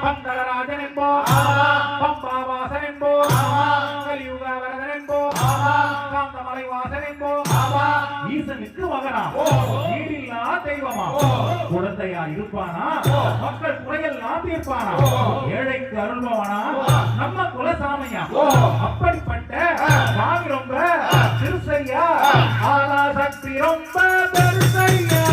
பந்தளராஜன் என்போ பம்பாவாசன் என்போ கலியுக வரதன் என்போ காந்தமலை வாசன் என்போ ஈசனுக்கு மகனா ஈடில்லா தெய்வமா குழந்தையா இருப்பானா மக்கள் குறையெல்லாம் தீர்ப்பானா ஏழைக்கு அருள்பவனா நம்ம குலசாமியா அப்படிப்பட்ட சாமி ரொம்ப திருசையா ஆனா சக்தி ரொம்ப பெருசையா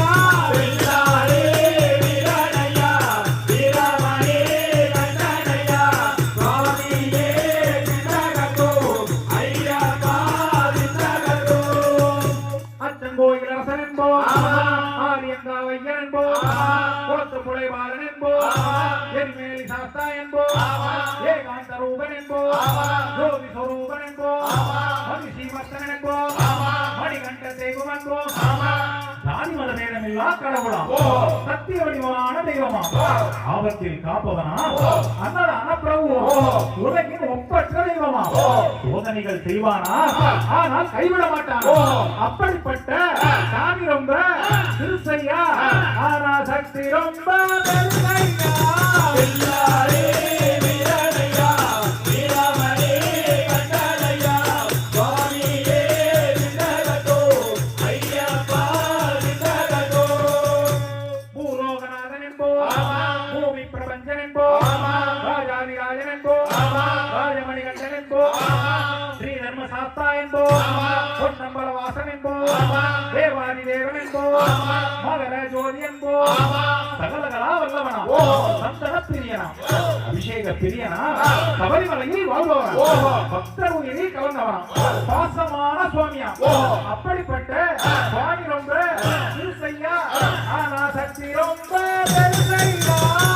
சத்திய வடிவான தெய்வமா ஆபத்தில் காப்பவனா அன்னதான பிரபு உலகின் ஒப்பற்ற தெய்வமா சோதனைகள் செய்வானா ஆனால் கைவிட மாட்டானா அப்படிப்பட்ட சாமி ரொம்ப திருசையா ஆனா சக்தி ரொம்ப பெருசையா அபிஷேக பிரியனா சபரிமலையில் வாழ்பவனா பக்தர் உயிரில் கலந்தவனா பாசமான சுவாமியா அப்படிப்பட்ட சுவாமி ரொம்ப திருசையா ஆனா சக்தி ரொம்ப பெருசையா